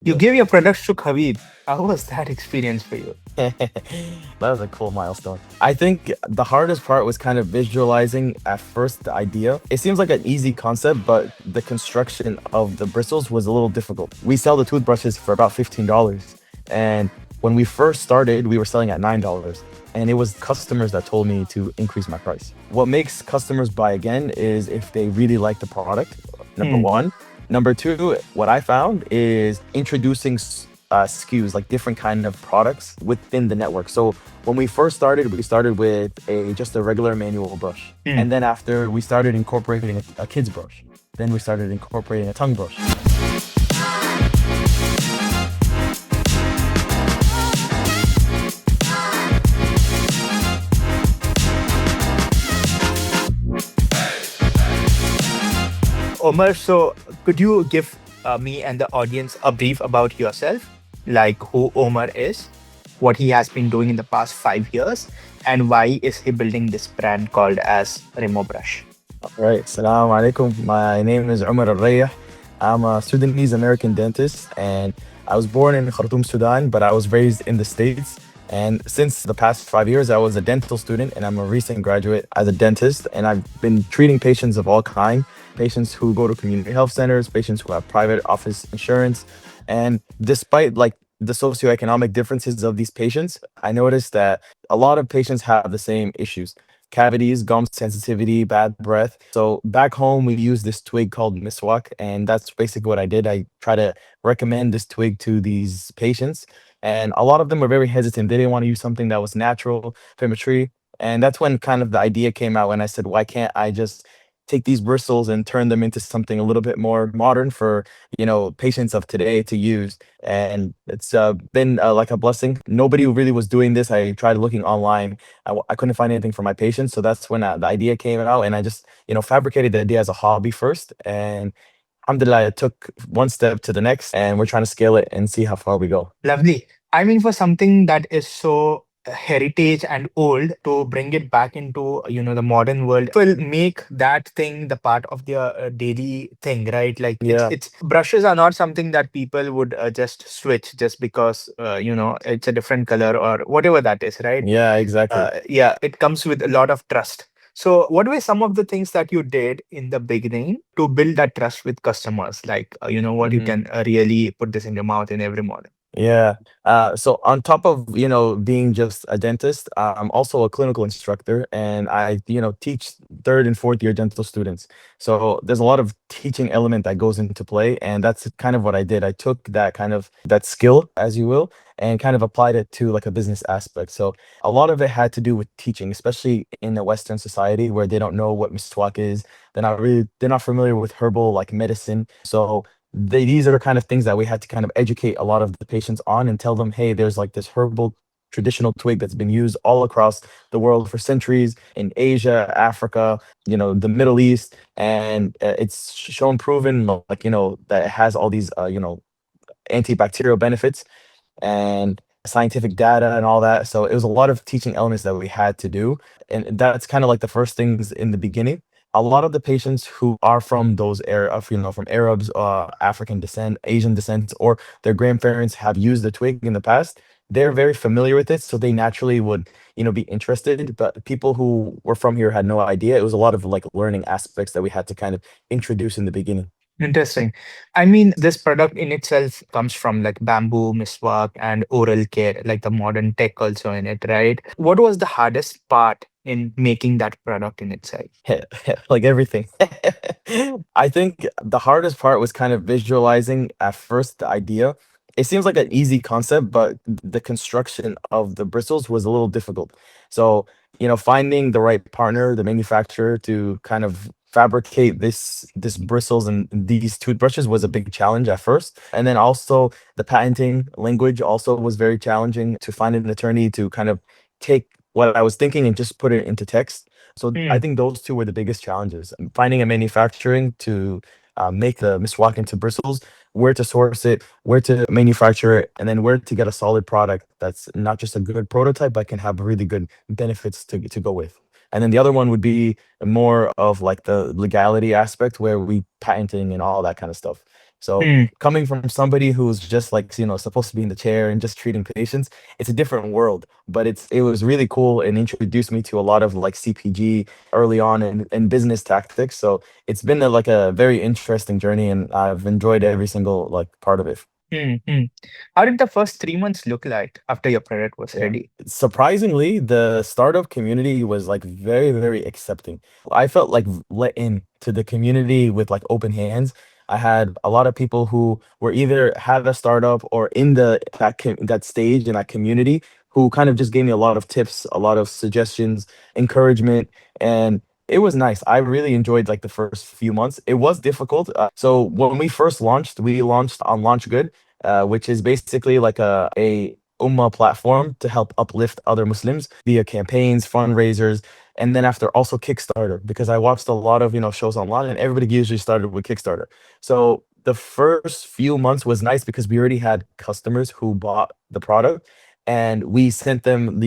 You gave your products to Khabib. How was that experience for you? That was a cool milestone. I think the hardest part was kind of visualizing at first the idea. It seems like an easy concept, but the construction of the bristles was a little difficult. We sell the toothbrushes for about $15. And when we first started, we were selling at $9. And it was customers that told me to increase my price. What makes customers buy again is if they really like the product, number Hmm. one. Number two, what I found is introducing SKUs, like different kind of products within the network. So when we started with a just a regular manual brush, Hmm. and then after we started incorporating a kid's brush, then we started incorporating a tongue brush. Omer, so could you give me and the audience a brief about yourself, like who Omer is, what he has been doing in the past 5 years, and why is he building this brand called as RemoBrush? All right, Assalamu alaikum. My name is Omer Elrayah. I'm a Sudanese American dentist, and I was born in Khartoum, Sudan, but I was raised in the States. And since the past 5 years, I was a dental student, and I'm a recent graduate as a dentist. And I've been treating patients of all kind, patients who go to community health centers, patients who have private office insurance. And despite like the socioeconomic differences of these patients, I noticed that a lot of patients have the same issues: cavities, gum sensitivity, bad breath. So back home, we use this twig called Miswak, and that's basically what I did. I try to recommend this twig to these patients, and a lot of them were very hesitant. They didn't want to use something that was natural from a tree, and that's when kind of the idea came out. When I said, why can't I just take these bristles and turn them into something a little bit more modern for patients of today to use? And it's been like a blessing. Nobody really was doing this. I tried looking online. I couldn't find anything for my patients. So that's when the idea came out. And I just, fabricated the idea as a hobby first. And alhamdulillah, it took one step to the next. And we're trying to scale it and see how far we go. Lovely. I mean, for something that is so heritage and old, to bring it back into the modern world will make that thing the part of their daily thing, right? Like Yeah. it's brushes are not something that people would just switch just because it's a different color or whatever that is, right? Yeah, exactly. Yeah, it comes with a lot of trust. So, what were some of the things that you did in the beginning to build that trust with customers? Like, what you Mhm. can really put this in your mouth in every morning. Yeah. So on top of, being just a dentist, I'm also a clinical instructor, and I, teach third and fourth year dental students. So there's a lot of teaching element that goes into play, and that's kind of what I did. I took that skill, as you will, and kind of applied it to like a business aspect. So a lot of it had to do with teaching, especially in a Western society where they don't know what miswak is. They're not familiar with herbal like medicine. So these are kind of things that we had to kind of educate a lot of the patients on and tell them, hey, there's like this herbal traditional twig that's been used all across the world for centuries in Asia, Africa, the Middle East, and it's shown proven like that it has all these antibacterial benefits and scientific data and all that. So it was a lot of teaching elements that we had to do. And that's kind of like the first things in the beginning. A lot of the patients who are from those from Arabs, African descent, Asian descent, or their grandparents have used the twig in the past, they're very familiar with it. So they naturally would, be interested. But people who were from here had no idea. It was a lot of like learning aspects that we had to kind of introduce in the beginning. Interesting. I mean, this product in itself comes from like bamboo, miswak, and oral care, like the modern tech also in it, right? What was the hardest part in making that product in itself? Like everything. I think the hardest part was kind of visualizing at first the idea. It seems like an easy concept, but the construction of the bristles was a little difficult. So, finding the right partner, the manufacturer to kind of fabricate this bristles and these toothbrushes was a big challenge at first. And then also the patenting language also was very challenging to find an attorney to kind of take what I was thinking and just put it into text. So I Hmm. think those two were the biggest challenges. Finding a manufacturing to make the miswak into bristles, where to source it, where to manufacture it, and then where to get a solid product that's not just a good prototype, but can have really good benefits to go with. And then the other one would be more of like the legality aspect where we patenting and all that kind of stuff. So Mm. coming from somebody who's just like, supposed to be in the chair and just treating patients, it's a different world. But it was really cool and introduced me to a lot of like CPG early on and business tactics. So it's been like a very interesting journey, and I've enjoyed every single like part of it. Mm. Mm. How did the first 3 months look like after your product was Yeah. ready? Surprisingly, the startup community was like very, very accepting. I felt like let in to the community with like open hands. I had a lot of people who were either had a startup or in that stage in that community who kind of just gave me a lot of tips, a lot of suggestions, encouragement, and it was nice. I really enjoyed like the first few months. It was difficult. So when we first launched, we launched on Launch Good, which is basically like a Ummah platform to help uplift other Muslims via campaigns, fundraisers, and then after also Kickstarter, because I watched a lot of shows online and everybody usually started with Kickstarter. So the first few months was nice because we already had customers who bought the product, and we sent them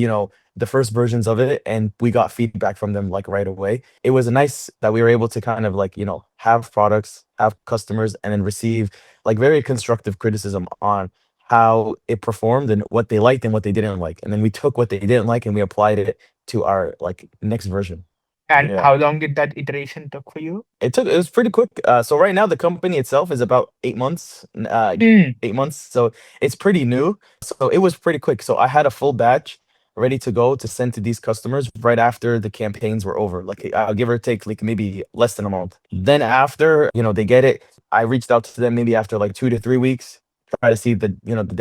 the first versions of it, and we got feedback from them like right away. It was nice that we were able to kind of like have products, have customers, and then receive like very constructive criticism on how it performed and what they liked and what they didn't like. And then we took what they didn't like and we applied it to our like next version. And Yeah. how long did that iteration took for you? It was pretty quick. So right now the company itself is about 8 months, Mm. 8 months. So it's pretty new. So it was pretty quick. So I had a full batch ready to go to send to these customers right after the campaigns were over. Like I'll give or take like maybe less than a month. Then after, they get it, I reached out to them maybe after like 2 to 3 weeks, try to see the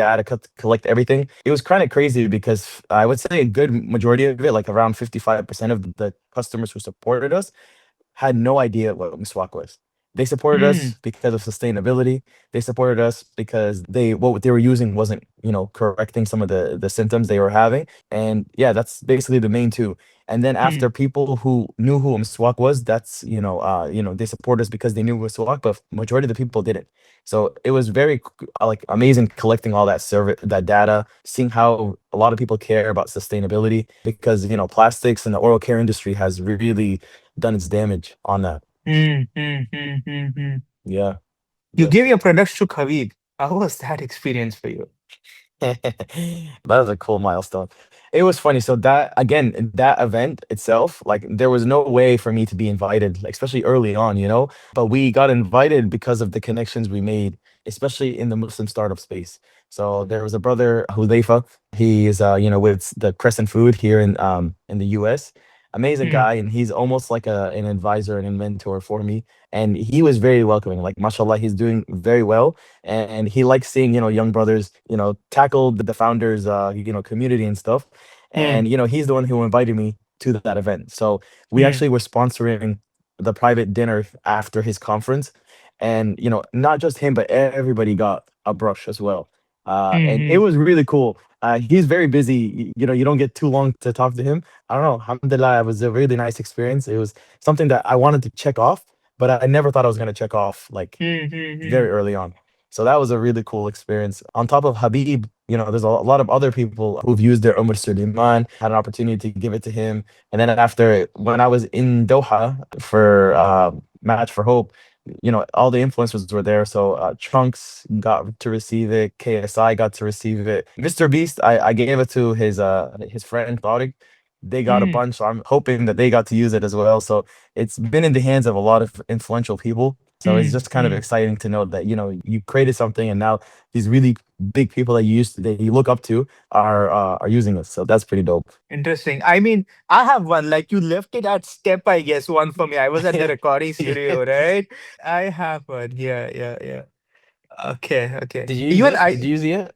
data, collect everything. It was kind of crazy because I would say a good majority of it, like around 55% of the customers who supported us had no idea what Miswak was. They supported Mm. us because of sustainability. They supported us because what they were using wasn't, correcting some of the symptoms they were having. And yeah, that's basically the main two. And then Mm. after people who knew who Miswak was, that's they support us because they knew Miswak, but majority of the people didn't. So it was very like amazing collecting all that that data, seeing how a lot of people care about sustainability because plastics and the oral care industry has really done its damage on that. Mm. Mm. Mm. Mm. Mm. Yeah. You Yeah. gave your products to Khabib. How was that experience for you? That was a cool milestone. It was funny. So that again, that event itself, like there was no way for me to be invited, like, especially early on, But we got invited because of the connections we made, especially in the Muslim startup space. So there was a brother, Hudayfa. He is with the Crescent Food here in the US. Amazing Mm. guy, and he's almost like an advisor and a mentor for me. And he was very welcoming. Like mashallah, he's doing very well, and he likes seeing young brothers tackle the founders community and stuff. Mm. And he's the one who invited me to that event. So we Mm. actually were sponsoring the private dinner after his conference, and not just him but everybody got a brush as well. And it Mm. was really cool. He's very busy. You don't get too long to talk to him. I don't know, alhamdulillah, it was a really nice experience. It was something that I wanted to check off, but I never thought I was going to check off like Mm. Mm. Mm. very early on. So that was a really cool experience. On top of Habib, there's a lot of other people who've used their Umar Suleiman, had an opportunity to give it to him. And then after, when I was in Doha for Match for Hope, all the influencers were there. So Trunks got to receive it, KSI got to receive it. Mr. Beast, I gave it to his friend Tariq. They got a Mm. bunch, so I'm hoping that they got to use it as well. So it's been in the hands of a lot of influential people. So it's Mm. just kind of Mm. exciting to know that you created something, and now these really big people that you look up to are using this. So that's pretty dope. Interesting. I mean, I have one. Like you left it at step, I guess, one for me. I was at the Yeah, recording yeah. studio, right? I have one. Yeah, yeah, yeah. Okay, okay. Did you use Even it? Did I you use it yet?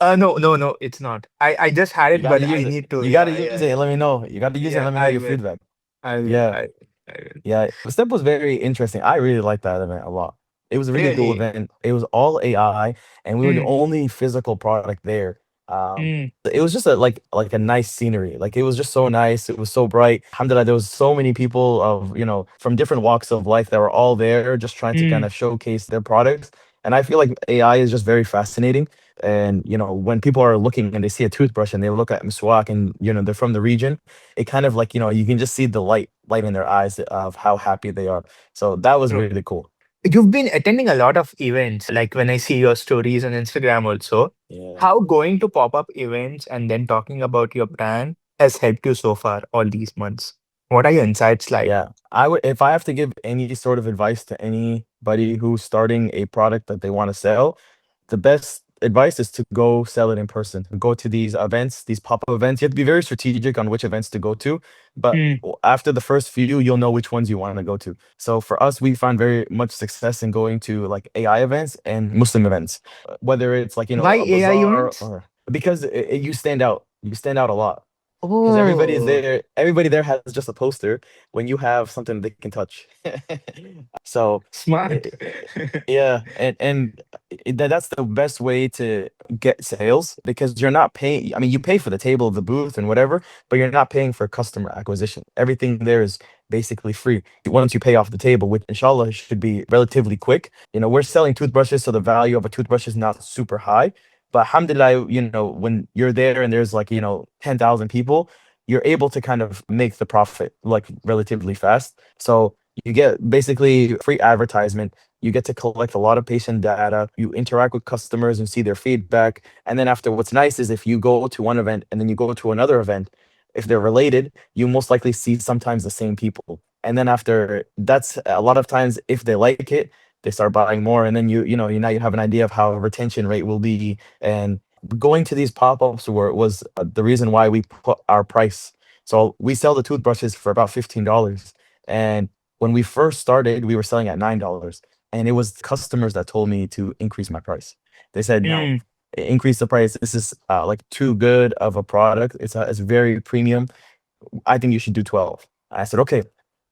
no, no, no, it's not. I just had You it, gotta but I use it. need to. You gotta Yeah, use yeah, it yeah. and let me know. You gotta use it and Yeah, let me know I your will. feedback. I will. Yeah. I will. Yeah, Step was very interesting. I really liked that event a lot. It was a really cool Really? event. It was all AI, and we were the Mm. only physical product there. Mm. It was just like a nice scenery. Like it was just so nice. It was so bright. Alhamdulillah, there was so many people of from different walks of life that were all there, just trying to kind Mm. of showcase their products. And I feel like AI is just very fascinating. And when people are looking and they see a toothbrush and they look at Miswak and they're from the region, it kind of like you can just see the light in their eyes of how happy they are. So that was True. really cool. You've been attending a lot of events, like when I see your stories on Instagram also. Yeah. How going to pop-up events and then talking about your brand has helped you so far all these months? What are your insights like? Yeah, I would if I have to give any sort of advice to anybody who's starting a product that they want to sell, the best advice is to go sell it in person. Go to these events, these pop-up events. You have to be very strategic on which events to go to, but Mm, after the first few, you'll know which ones you want to go to. So for us, we find very much success in going to like AI events and Muslim events, whether it's like, why a AI bazaar events? or because you stand out. You stand out a lot because everybody's Oh, there. Everybody there has just a poster when you have something they can touch. So, smart. it, yeah, and that's the best way to get sales because you're not paying. I mean, you pay for the table, the booth, and whatever, but you're not paying for customer acquisition. Everything there is basically free once you pay off the table, which inshallah should be relatively quick. We're selling toothbrushes, so the value of a toothbrush is not super high. But alhamdulillah, when you're there and there's like, 10,000 people, you're able to kind of make the profit like relatively fast. So you get basically free advertisement. You get to collect a lot of patient data. You interact with customers and see their feedback. And then after, what's nice is if you go to one event and then you go to another event, if they're related, you most likely see sometimes the same people. And then after that's a lot of times if they like it, they start buying more. And then now you have an idea of how retention rate will be. And going to these pop-ups was the reason why we put our price. So we sell the toothbrushes for about $15. And when we first started, we were selling at $9. And it was customers that told me to increase my price. They said, no, Mm, increase the price. This is like too good of a product. It's very premium. I think you should do 12. I said, okay.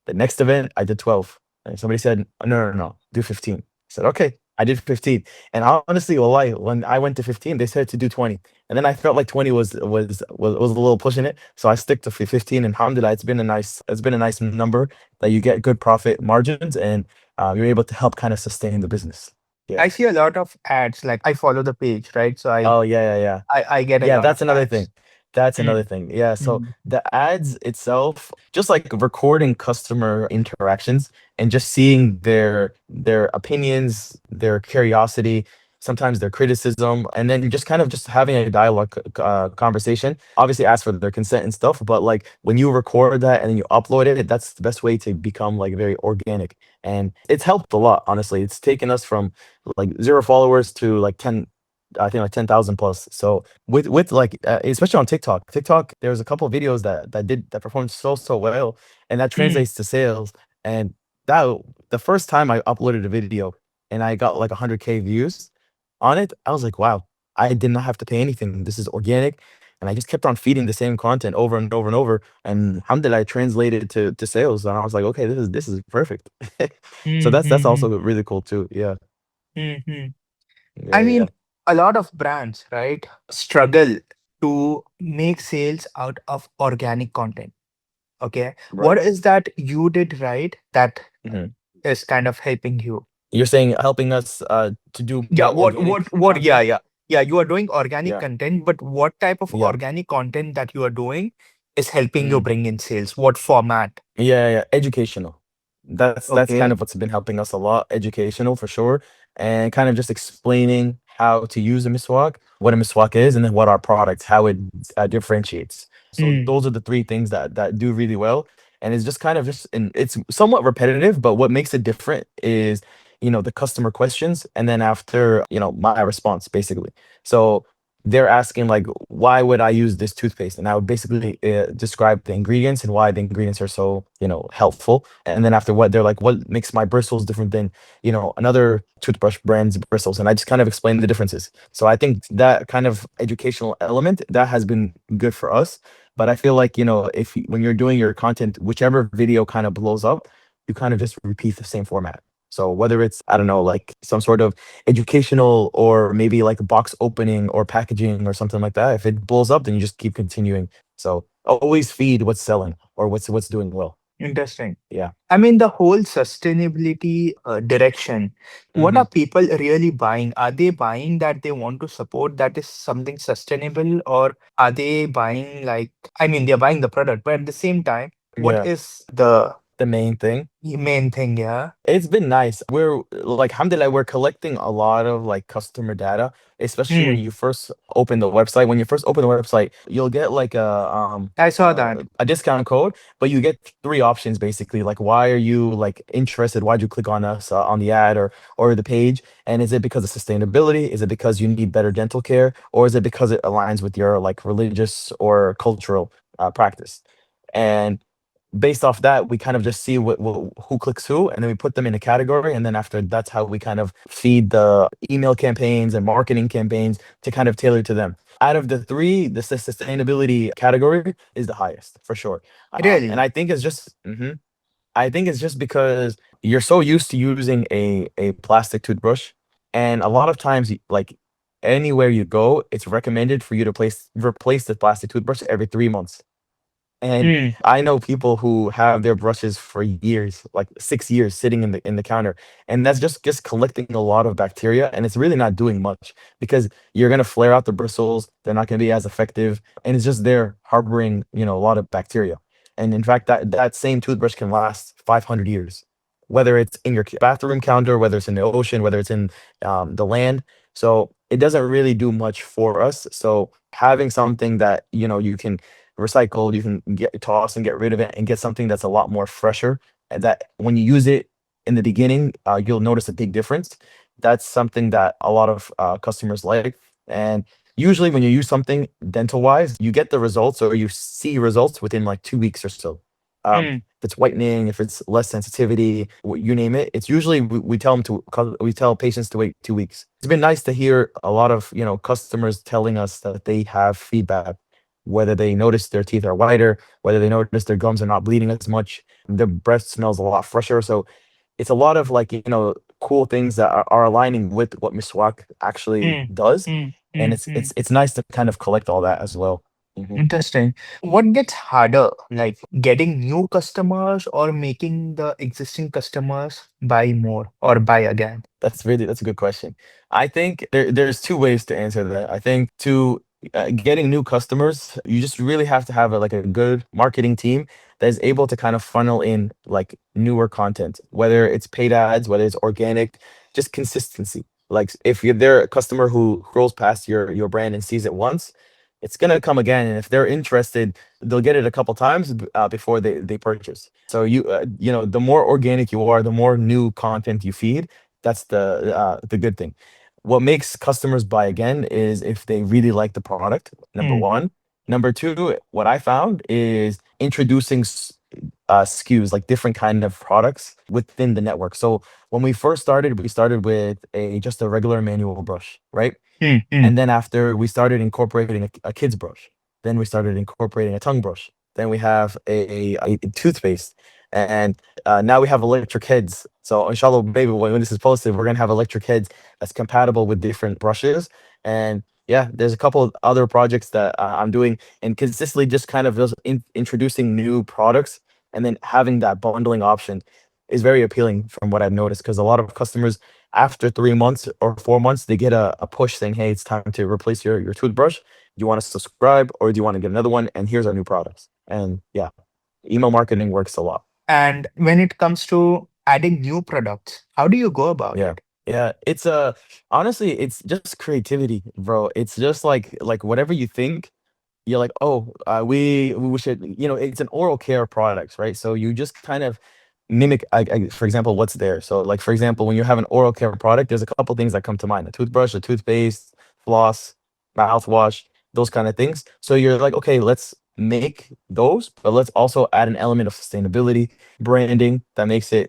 The next event, I did 12. And somebody said, no, no, no, do 15. I said, okay. I did 15. And honestly, wallahi, when I went to 15, they said to do 20. And then I felt like 20 was a little pushing it. So I stick to 15. And alhamdulillah, it's been a nice number that you get good profit margins and you're able to help kind of sustain the business. Yeah. I see a lot of ads. Like I follow the page, right? So I Oh, yeah, yeah, yeah. I, I get a Yeah, lot of that's another thing. ads. That's Mm, another thing. Yeah, so mm, the ads itself, just like recording customer interactions and just seeing their opinions, their curiosity, sometimes their criticism, and then just kind of just having a dialogue conversation. Obviously, ask for their consent and stuff, but like when you record that and then you upload it, that's the best way to become like very organic. And it's helped a lot, honestly. It's taken us from like 0 followers to like 10, I think like 10,000 plus. So with like especially on TikTok. TikTok, there was a couple of videos that performed so well, and that mm, translates to sales. And that the first time I uploaded a video and I got like 100K views on it, I was like, wow, I did not have to pay anything. This is organic. And I just kept on feeding the same content over and over and over. And alhamdulillah, I translated to sales. And I was like, okay, this is perfect. So mm, that's mm, mm, also really cool too. Yeah. mm, mm. I Yeah. Yeah. mean, a lot of brands, right, struggle to make sales out of organic content. Okay. What Right. is that you did right that Mhm. is kind of helping you? You're saying helping us to do Yeah, more organic yeah, content? yeah. Yeah, you are doing organic Yeah. content, but what type of Yeah. organic content that you are doing is helping you Mm. bring in sales? What format? Yeah, yeah, educational. That's kind Okay. of what's been helping us a lot, educational for sure, and kind of just explaining how to use a miswak, what a miswak is, and then what our product, how it differentiates. So Mm, those are the three things that do really well, and it's just kind of just and it's somewhat repetitive, but what makes it different is the customer questions, and then after my response basically. So they're asking like, why would I use this toothpaste? And I would basically describe the ingredients and why the ingredients are so helpful. And then after, what they're like, what makes my bristles different than another toothbrush brand's bristles? And I just kind of explain the differences. So I think that kind of educational element that has been good for us. But I feel like if when you're doing your content, whichever video kind of blows up, you kind of just repeat the same format. So whether it's, I don't know, like some sort of educational or maybe like a box opening or packaging or something like that, if it blows up, then you just keep continuing. So always feed what's selling or what's doing well. interesting. Yeah. I mean, the whole sustainability direction, what Hmm. are people really buying? Are they buying that they want to support that is something sustainable, or are they buying like, I mean, they're buying the product, but at the same time, what Yeah. is the the main thing. Main thing, yeah. It's been nice. We're like, alhamdulillah, we're collecting a lot of like customer data, especially when Hmm. you first open the website. When you first open the website, you'll get like I saw that. a discount code, but you get three options basically. Like, why are you like interested? Why'd you click on us on the ad or the page? And is it because of sustainability? Is it because you need better dental care, or is it because it aligns with your like religious or cultural practice? And based off that, we kind of just see what who clicks who, and then we put them in a category, and then after that's how we kind of feed the email campaigns and marketing campaigns to kind of tailor to them. Out of the three, the sustainability category is the highest for sure, and Really? I think it's just because you're so used to using a plastic toothbrush, and a lot of times, like anywhere you go, it's recommended for you to replace the plastic toothbrush every 3 months. And Hmm. I know people who have their brushes for years, like 6 years sitting in the counter. And that's just collecting a lot of bacteria. And it's really not doing much because you're gonna flare out the bristles, they're not gonna be as effective, and it's just there harboring, a lot of bacteria. And in fact, that same toothbrush can last 500 years, whether it's in your bathroom counter, whether it's in the ocean, whether it's in the land. So it doesn't really do much for us. So having something that you can recycled, you can get toss and get rid of it and get something that's a lot more fresher. And that when you use it in the beginning, you'll notice a big difference. That's something that a lot of customers like. And usually, when you use something dental wise, you get the results or you see results within like 2 weeks or so. Hmm. If it's whitening, if it's less sensitivity, you name it, it's usually we tell them we tell patients to wait 2 weeks. It's been nice to hear a lot of customers telling us that they have feedback, whether they notice their teeth are whiter, whether they notice their gums are not bleeding as much, their breath smells a lot fresher. So it's a lot of like, cool things that are aligning with what Miswak actually Hmm. does. Hmm. And Hmm. Hmm. it's nice to kind of collect all that as well. Mhm. Interesting. What gets harder, like getting new customers or making the existing customers buy more or buy again? That's a good question. I think there's two ways to answer that. I think to getting new customers, you just really have to have like a good marketing team that is able to kind of funnel in like newer content, whether it's paid ads, whether it's organic, just consistency. Like if you're there a customer who scrolls past your brand and sees it once, it's gonna come again, and if they're interested, they'll get it a couple times before they purchase. So the more organic you are, the more new content you feed, that's the good thing. What makes customers buy again is if they really like the product, number Hmm. one. Number two, what I found is introducing SKUs, like different kind of products within the network. So when we started with a just a regular manual brush, right? Hmm. Hmm. And then after we started incorporating a kid's brush, then we started incorporating a tongue brush. Then we have a toothpaste, and now we have electric heads. So inshallah, baby, when this is posted, we're gonna have electric heads that's compatible with different brushes. And yeah, there's a couple of other projects that I'm doing, and consistently just kind of just introducing new products, and then having that bundling option is very appealing from what I've noticed because a lot of customers after 3 months or 4 months, they get a push saying, "Hey, it's time to replace your toothbrush. Do you want to subscribe or do you want to get another one? And here's our new products." And yeah, email marketing works a lot. And when it comes to adding new products, how do you go about Yeah. it? Yeah, it's honestly, it's just creativity, bro. It's just like whatever you think, you're like, "Oh, we should," it's an oral care products, right? So you just kind of mimic, for example, what's there. So, like, for example, when you have an oral care product, there's a couple things that come to mind: a toothbrush, a toothpaste, floss, mouthwash, those kind of things. So you're like, okay, let's make those, but let's also add an element of sustainability, branding that makes it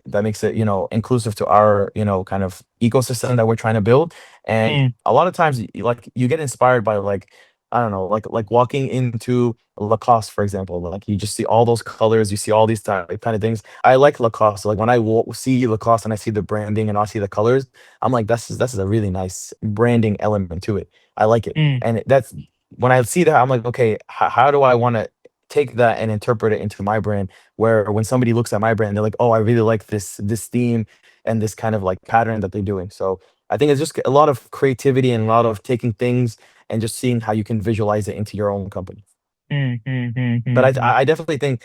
inclusive to our kind of ecosystem that we're trying to build. And Hmm. a lot of times, like you get inspired by like I don't know, like walking into Lacoste, for example. Like you just see all those colors, you see all these kind of things. I like Lacoste. Like when I see Lacoste and I see the branding and I see the colors, I'm like, that's a really nice branding element to it. I like it, Hmm. and that's when I see that, I'm like, okay, how do I want to take that and interpret it into my brand? Where when somebody looks at my brand, they're like, oh, I really like this theme and this kind of like pattern that they're doing. So I think it's just a lot of creativity and a lot of taking things and just seeing how you can visualize it into your own company. Hmm, hmm, hmm, But hmm, hmm. I definitely think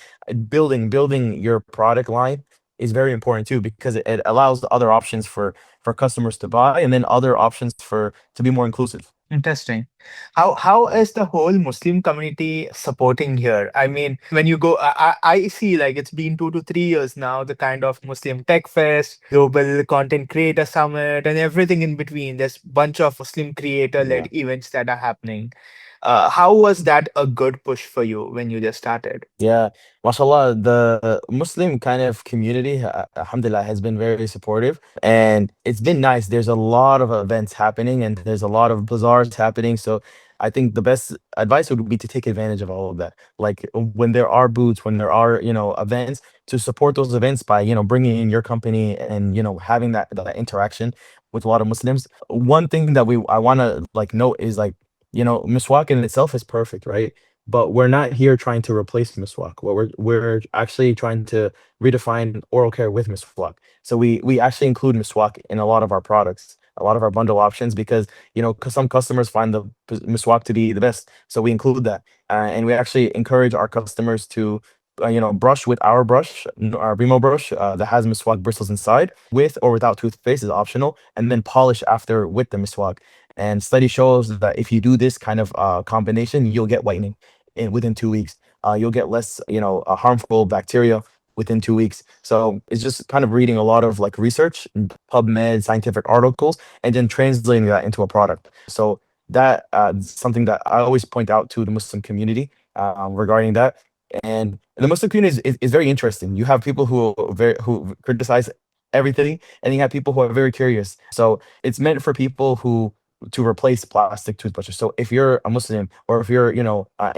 building your product line is very important too, because it allows other options for customers to buy, and then other options for to be more inclusive. Interesting. How is the whole Muslim community supporting here? I mean, when you go, I see like it's been 2 to 3 years now, the kind of Muslim Tech Fest, Global Content Creator Summit, and everything in between. There's bunch of Muslim Yeah. creator-led events that are happening. How was that a good push for you when you just started? Yeah, mashallah, the Muslim kind of community, alhamdulillah, has been very supportive, and it's been nice. There's a lot of events happening, and there's a lot of bazaars happening. So I think the best advice would be to take advantage of all of that. Like when there are booths, when there are, events, to support those events by, bringing in your company and, having that interaction with a lot of Muslims. One thing that I want to like note is like, Miswak in itself is perfect, right? But we're not here trying to replace Miswak. What we're actually trying to redefine oral care with Miswak. So we actually include Miswak in a lot of our products, a lot of our bundle options, because 'cause some customers find the Miswak to be the best. So we include that, and we actually encourage our customers to. Brush with our brush, our RemoBrush that has Miswak bristles inside, with or without toothpaste is optional, and then polish after with the Miswak. And study shows that if you do this kind of combination, you'll get whitening within 2 weeks. You'll get less, harmful bacteria within 2 weeks. So it's just kind of reading a lot of like research, PubMed, scientific articles, and then translating that into a product. So that is something that I always point out to the Muslim community regarding that. And the Muslim community is very interesting. You have people who criticize everything, and you have people who are very curious. So it's meant for people who to replace plastic toothbrushes. So if you're a Muslim, or if you're,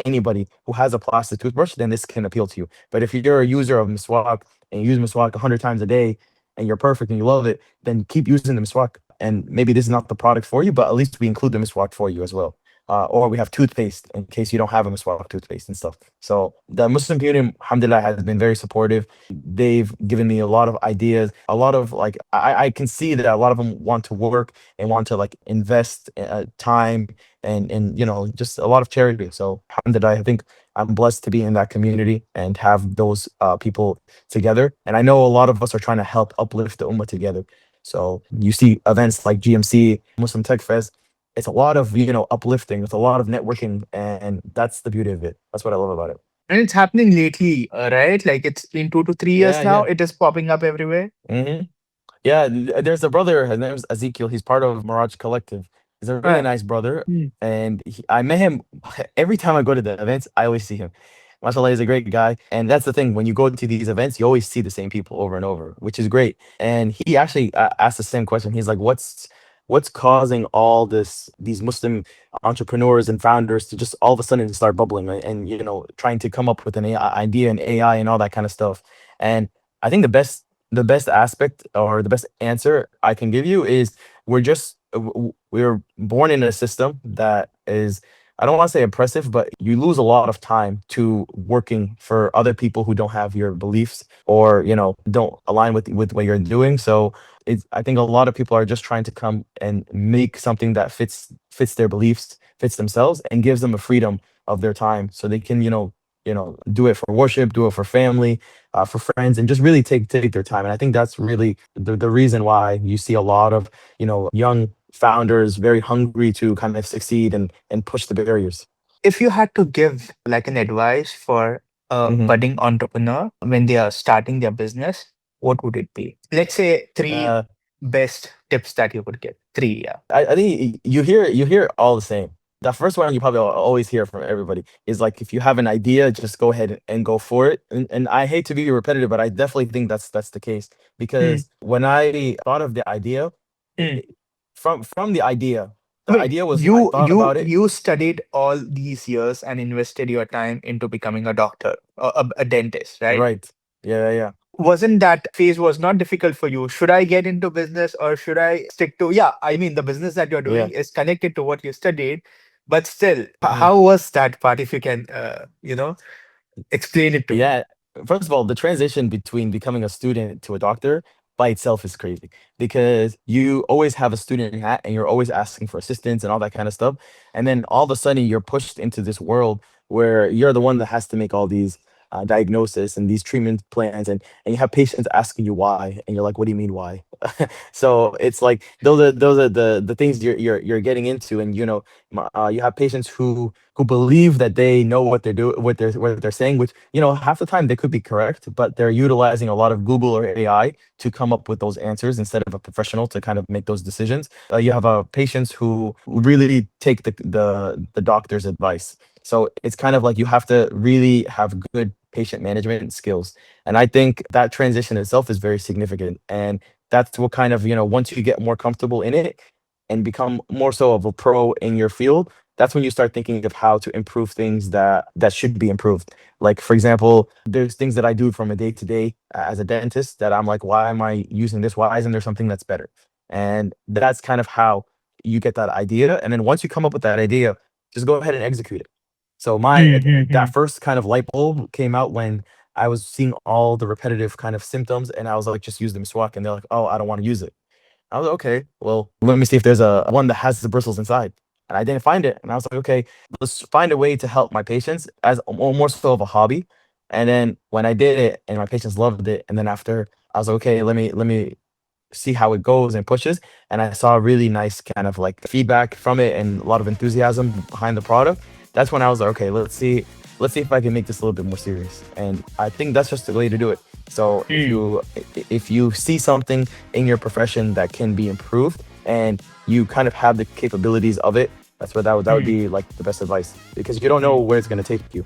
anybody who has a plastic toothbrush, then this can appeal to you. But if you're a user of Miswak and you use Miswak 100 times a day and you're perfect and you love it, then keep using the Miswak. And maybe this is not the product for you, but at least we include the Miswak for you as well. Or we have toothpaste in case you don't have a Miswak toothpaste and stuff. So the Muslim community, alhamdulillah, has been very supportive. They've given me a lot of ideas, a lot of like, I can see that a lot of them want to work and want to like invest time and just a lot of charity. So alhamdulillah, I think I'm blessed to be in that community and have those people together. And I know a lot of us are trying to help uplift the ummah together. So you see events like GMC, Muslim Tech Fest. It's a lot of uplifting. It's a lot of networking, and that's the beauty of it. That's what I love about it. And it's happening lately, right? Like it's been 2 to 3 years Yeah, now. yeah. It is popping up everywhere. hmm Yeah, there's a brother. His name's Ezekiel. He's part of Mirage Collective. He's a really Right. nice brother, and I met him every time I go to the events. I always see him. Mashallah, he's a great guy, and that's the thing. When you go to these events, you always see the same people over and over, which is great. And he actually asked the same question. He's like, "What's causing all these Muslim entrepreneurs and founders to just all of a sudden start bubbling, right? And trying to come up with an idea and AI and all that kind of stuff?" And I think the best aspect or the best answer I can give you is we're born in a system that is, I don't want to say oppressive, but you lose a lot of time to working for other people who don't have your beliefs, or don't align with what you're doing. So I think a lot of people are just trying to come and make something that fits their beliefs, fits themselves, and gives them a freedom of their time, so they can do it for worship, do it for family, for friends, and just really take their time. And I think that's really the reason why you see a lot of young founders very hungry to kind of succeed and push the barriers. If you had to give like an advice for a hmm budding entrepreneur when they are starting their business, what would it be? Let's say three Uh, best tips that you could give. Three, yeah. I think you hear all the same. The first one you probably always hear from everybody is like, if you have an idea, just go ahead and go for it. And I hate to be repetitive, but I definitely think that's the case, Mm, because when I thought of the idea, it, mm. it- from the Wait, idea was, I you thought you about it. you studied all these years and invested your time into becoming a doctor or a dentist, right? Right. Yeah, yeah, Wasn't that phase was not difficult for you? Should I get into business or should I stick to, yeah, I mean, the business that you're yeah. doing is connected to what you studied, but still, Mhm. how was that part? If you can, explain it to me. Yeah. First of all, the transition between becoming a student to a doctor by itself is crazy, because you always have a student hat and you're always asking for assistance and all that kind of stuff. And then all of a sudden you're pushed into this world where you're the one that has to make all these diagnosis and these treatment plans, and you have patients asking you why, and you're like, what do you mean why? So it's like those are the things you're getting into, and you have patients who believe that they know what they're doing, what they're saying, which half the time they could be correct, but they're utilizing a lot of Google or AI to come up with those answers instead of a professional to kind of make those decisions. You have patients who really take the doctor's advice. So it's kind of like you have to really have good patient management skills. And I think that transition itself is very significant. And that's what kind of, once you get more comfortable in it and become more so of a pro in your field, that's when you start thinking of how to improve things that should be improved. Like, for example, there's things that I do from a day to day as a dentist that I'm like, why am I using this? Why isn't there something that's better? And that's kind of how you get that idea. And then once you come up with that idea, just go ahead and execute it. So that Mm-hmm. first kind of light bulb came out when I was seeing all the repetitive kind of symptoms, and I was like, just use the Miswak, and they're like, oh, I don't want to use it. I was like, okay, well, let me see if there's a one that has the bristles inside. And I didn't find it. And I was like, okay, let's find a way to help my patients as more so of a hobby. And then when I did it and my patients loved it, and then after I was like, okay, let me see how it goes and pushes. And I saw really nice kind of like feedback from it and a lot of enthusiasm behind the product. That's when I was like, okay, let's see if I can make this a little bit more serious. And I think that's just the way to do it. So if you see something in your profession that can be improved and you kind of have the capabilities of it, that's what that would be like the best advice, because you don't know where it's going to take you.